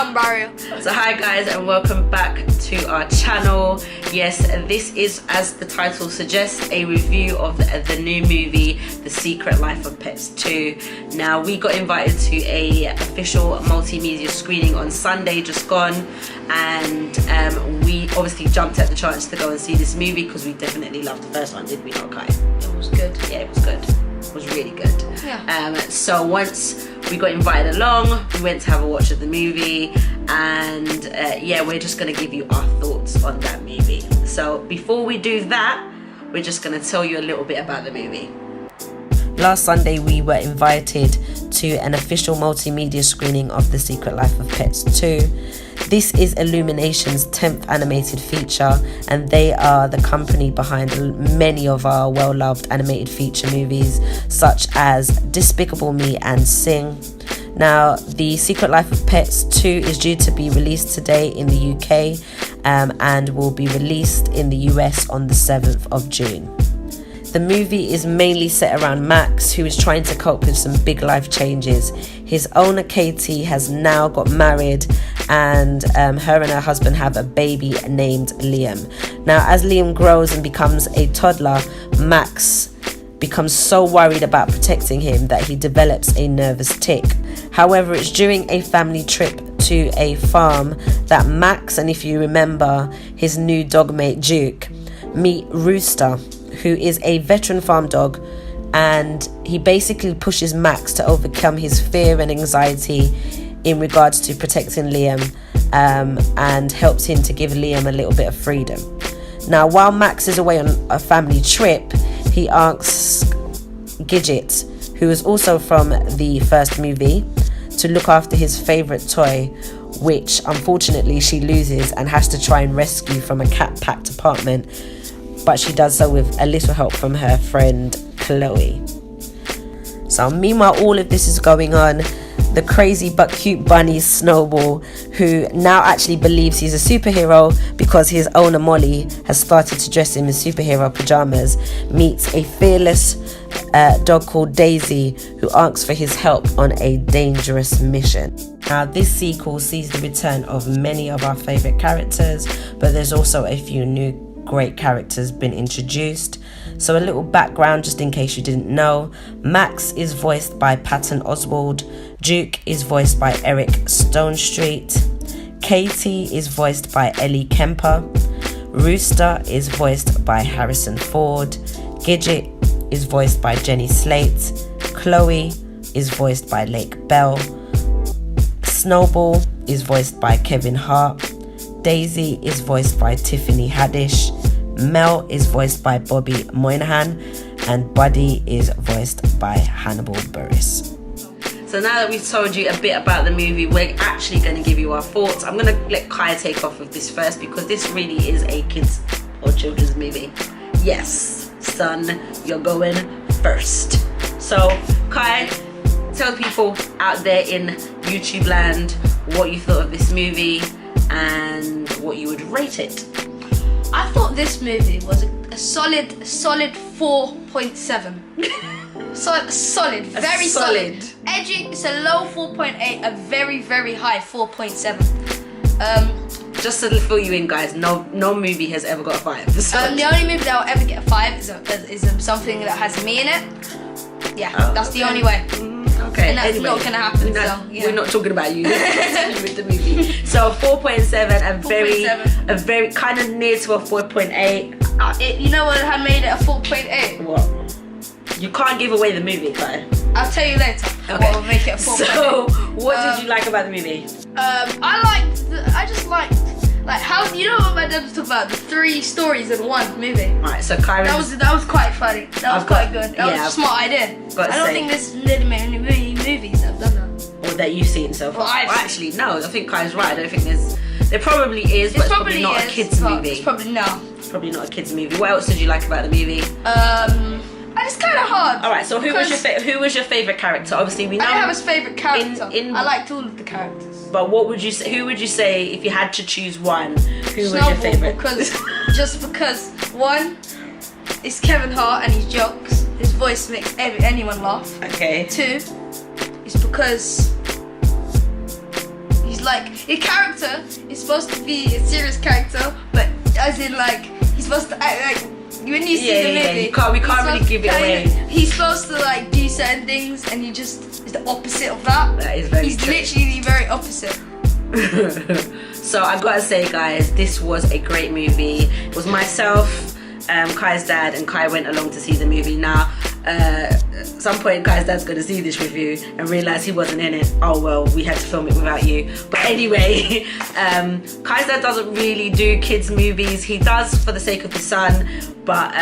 sound barrier. So hi guys, and welcome back to our channel. Yes, this is, as the title suggests, a review of the new movie The Secret Life of Pets 2. Now, we got invited to a official multimedia screening on Sunday just gone, and we obviously jumped at the chance to go and see this movie because we definitely loved the first one, did we not, Kai? It was good. Yeah, it was good. It was really good. Yeah. So once we got invited along, we went to have a watch of the movie, and yeah, we're just going to give you our thoughts on that movie. So before we do that, we're just going to tell you a little bit about the movie. Last Sunday, we were invited to an official multimedia screening of The Secret Life of Pets 2. This is Illumination's 10th animated feature, and they are the company behind many of our well-loved animated feature movies, such as Despicable Me and Sing. Now, The Secret Life of Pets 2 is due to be released today in the UK and will be released in the US on the 7th of June. The movie is mainly set around Max, who is trying to cope with some big life changes. His owner, Katie, has now got married, and her and her husband have a baby named Liam. Now, as Liam grows and becomes a toddler, Max becomes so worried about protecting him that he develops a nervous tic. However, it's during a family trip to a farm that Max, and if you remember, his new dog mate Duke, meet Rooster, who is a veteran farm dog, and he basically pushes Max to overcome his fear and anxiety in regards to protecting Liam, and helps him to give Liam a little bit of freedom. Now, while Max is away on a family trip, he asks Gidget, who is also from the first movie, to look after his favourite toy, which unfortunately she loses and has to try and rescue from a cat-packed apartment, but she does so with a little help from her friend Chloe. So meanwhile all of this is going on, the crazy but cute bunny Snowball, who now actually believes he's a superhero because his owner Molly has started to dress him in superhero pajamas, meets a fearless dog called Daisy, who asks for his help on a dangerous mission. Now, this sequel sees the return of many of our favourite characters, but there's also a few new great characters been introduced. So a little background just in case you didn't know: Max is voiced by Patton Oswalt, Duke is voiced by Eric Stonestreet, Katie is voiced by Ellie Kemper, Rooster is voiced by Harrison Ford, Gidget is voiced by Jenny Slate, Chloe is voiced by Lake Bell, Snowball is voiced by Kevin Hart, Daisy is voiced by Tiffany Haddish, Mel is voiced by Bobby Moynihan, and Buddy is voiced by Hannibal Buress. So now that we've told you a bit about the movie, we're actually going to give you our thoughts. I'm going to let Kai take off with this first because this really is a kids or children's movie. Yes, son, you're going first. So Kai, tell people out there in YouTube land what you thought of this movie and what you would rate it. I thought this movie was a solid 4.7. Solid, very solid. Edgy, it's a low 4.8, a very, very high 4.7. Just to fill you in, guys, no movie has ever got a 5. So. The only movie that will ever get a 5 is something that has me in it. Yeah, that's the only way. Okay, and that's anyway, not gonna happen. We're not talking about you. With the movie. So 4.7 and a very kind of near to a 4.8. You know what had made it a 4.8? What? You can't give away the movie, Kai. I'll tell you later. Okay. What will make it a 4.8. So, what did you like about the movie? I just liked how, you know what my dad was talking about, the 3 stories in one movie. Right, so Kyron, that was quite funny. That was quite good. That was a smart idea. I don't think there's many movies that have done that. Or that you've seen so far. Well, actually, no. I think Kai's right. I don't think there probably is, but it's probably not a kids movie. It's probably no. It's probably not a kids movie. What else did you like about the movie? It's kind of hard. All right. So who was your favorite character? Obviously, we know. I didn't have a favorite character. I liked all of the characters. But what would you say? Who would you say if you had to choose one? Who was your favorite? Because one is Kevin Hart and his jokes. His voice makes anyone laugh. Okay. 2 is because he's like, his character is supposed to be a serious character, but as in like he's supposed to act like when you see the movie. We can't really give it away. He's supposed to like do certain things, and he just is the opposite of that. That is very He's true. literally the very opposite. So I gotta say, guys, this was a great movie. It was myself, Kai's dad, and Kai went along to see the movie. Now, at some point Kai's dad's gonna see this review and realize he wasn't in it. Oh well, we had to film it without you. But anyway, Kai's dad doesn't really do kids movies. He does for the sake of his son, but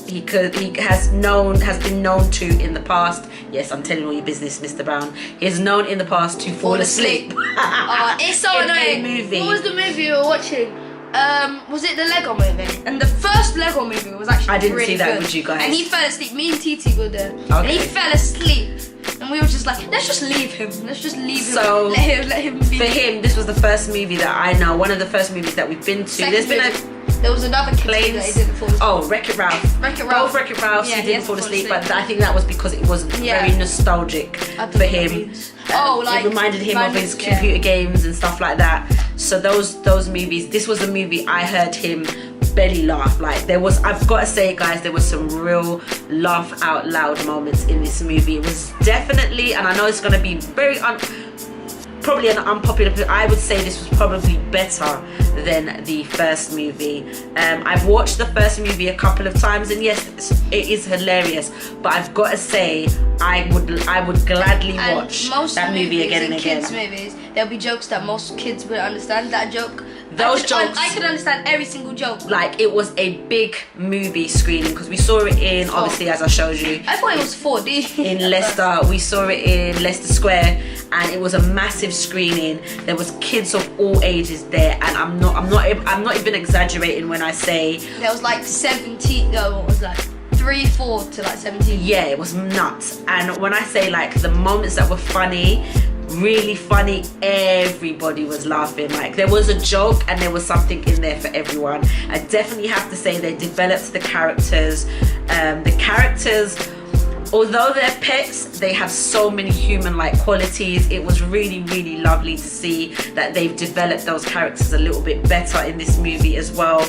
he has been known to in the past. Yes, I'm telling all your business, Mr. Brown. He is known in the past to fall asleep. It's so annoying. Movie. What was the movie we were watching? Was it the Lego movie? And the first Lego movie was actually I didn't really see that good. with you guys. And he fell asleep. Me and Titi were there. And he fell asleep. And we were just like, let's just leave him. Let's just leave him. So, let him be. For him, this was the first movie that I know. One of the first movies that we've been to. There was another kid that he didn't fall asleep. Oh, Wreck-It Ralph. Both Wreck-It Ralphs, he didn't fall asleep, but I think that was because it was very nostalgic for him. It reminded him of his computer games and stuff like that. So those movies, this was a movie I heard him belly laugh. Like I've got to say, guys, there was some real laugh out loud moments in this movie. It was definitely, and I know it's going to be probably an unpopular, I would say this was probably better than the first movie. I've watched the first movie a couple of times, and yes, it is hilarious, but I've got to say I would gladly watch that movie again and again. Kids movies, there'll be jokes that most kids would understand. That joke, jokes, I could understand every single joke. Like, it was a big movie screening because we saw it in, obviously, as I showed you. I thought it was 4D. In Leicester, we saw it in Leicester Square, and it was a massive screening. There was kids of all ages there, and I'm not even exaggerating when I say there was like 17. No, it was like 3, 4 to like 17. Yeah, it was nuts. And when I say like the moments that were funny, really funny, everybody was laughing. Like, there was a joke and there was something in there for everyone. I definitely have to say they developed the characters. The characters, although they're pets, they have so many human-like qualities. It was really, really lovely to see that they've developed those characters a little bit better in this movie as well.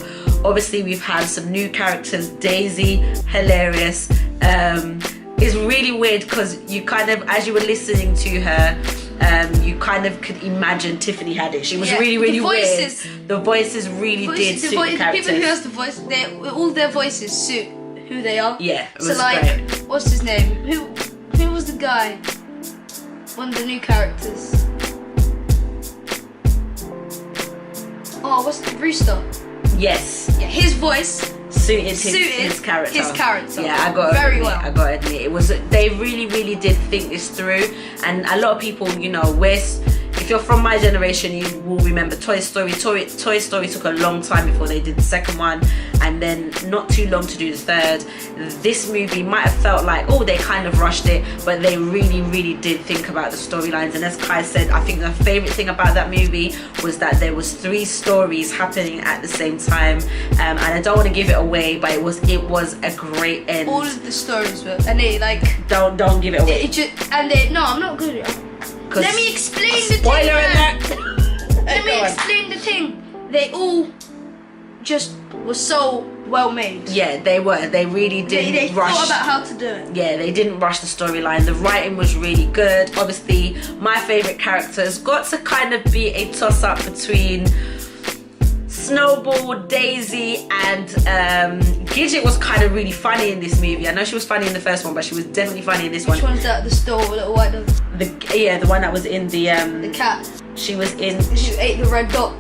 Obviously, we've had some new characters. Daisy, hilarious. It's really weird because you kind of, as you were listening to her, you kind of could imagine Tiffany Haddish. She was really, really weird. The voices really did suit the characters. The people who has the voice, all their voices suit who they are. Yeah, it was so like, great. What's his name? Who was the guy? One of the new characters. Oh, what's the Brewster? Yes. Yeah, his voice suited his character. Yeah, I got to admit, it was. They really, really did think this through, and a lot of people, you know, if you're from my generation, you will remember Toy Story. Toy Story took a long time before they did the second one, and then not too long to do the third. This movie might have felt like, oh, they kind of rushed it, but they really, really did think about the storylines. And as Kai said, I think the favorite thing about that movie was that there was 3 stories happening at the same time. And I don't want to give it away, but it was a great end. All of the stories were, and they like don't give it away. No, I'm not good. Let me explain the thing. Spoiler alert. Let me explain the thing. They all just were so well made. Yeah, they were. They really didn't rush. They thought about how to do it. Yeah, they didn't rush the storyline. The writing was really good. Obviously, my favourite characters got to kind of be a toss-up between Snowball, Daisy, and Gidget was kind of really funny in this movie. I know she was funny in the first one, but she was definitely funny in this one. Which one's that? The store with little white dog? The one that was in the cat. She was in. She ate the red dot.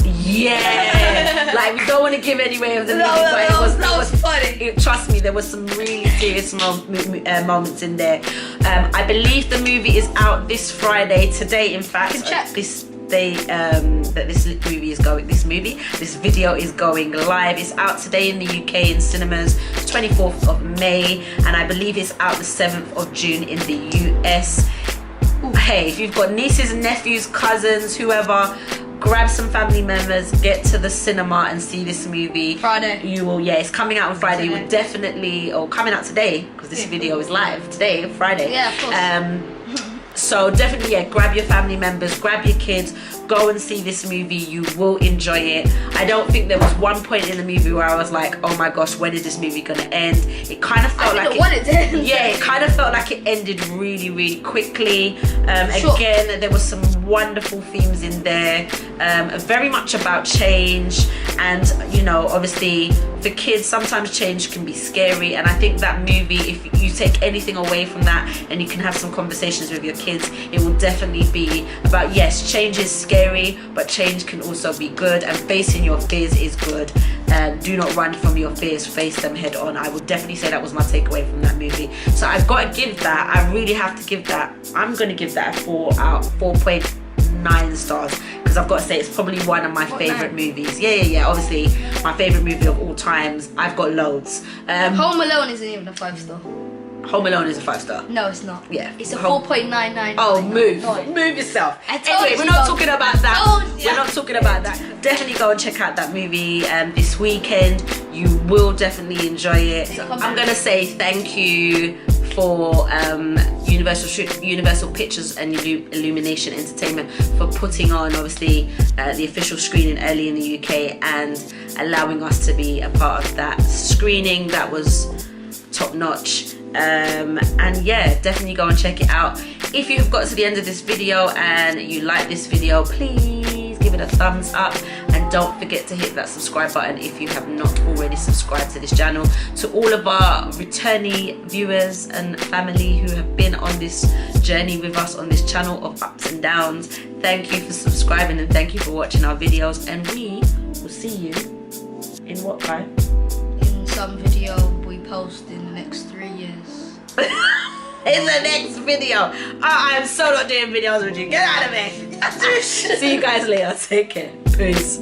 Yeah, like, we don't want to give any away of the movie, but that was funny. Trust me, there was some really serious moments in there. I believe the movie is out this Friday. Today, in fact, this video is going live. It's out today in the UK in cinemas, 24th of May, and I believe it's out the 7th of June in the US. Hey, if you've got nieces and nephews, cousins, whoever, grab some family members, get to the cinema and see this movie. Friday. You will, yeah, it's coming out on Friday. You would definitely, or coming out today, because this video is live today, Friday. Yeah, of course. So definitely, yeah, grab your family members, grab your kids, go and see this movie. You will enjoy it. I don't think there was one point in the movie where I was like, oh my gosh, when is this movie gonna end? It kind of felt like it to end. Yeah, it kind of felt like it ended really, really quickly. Sure. Again, there was some wonderful themes in there, very much about change, and you know, obviously for kids sometimes change can be scary, and I think that movie, if you take anything away from that and you can have some conversations with your kids, it will definitely be about, yes, change is scary, but change can also be good, and facing your fears is good. Do not run from your fears, face them head on. I would definitely say that was my takeaway from that movie. So I've got to give that, I really have to give that, I'm going to give that a 4.9 stars, because I've got to say it's probably one of my favorite movies. Yeah, obviously my favorite movie of all times. I've got loads. Home Alone isn't even a 5-star. Home Alone is a 5-star. No, it's not. Yeah, it's a 4.99. Oh, move yourself. Anyway, we're not talking about that. We're not talking about that. Definitely go and check out that movie this weekend. You will definitely enjoy it. I'm gonna say thank you for Universal Pictures and Illumination Entertainment for putting on, obviously, the official screening early in the UK and allowing us to be a part of that screening. That was top notch. And yeah, definitely go and check it out. If you've got to the end of this video and you like this video, please give it a thumbs up, and don't forget to hit that subscribe button if you have not already subscribed to this channel. To all of our returnee viewers and family who have been on this journey with us on this channel of ups and downs, thank you for subscribing and thank you for watching our videos, and we will see you in what, Kai? In some video we post in the next 3 years. In the next video. I am so not doing videos with you. Get out of me. See you guys later. Take care. Peace.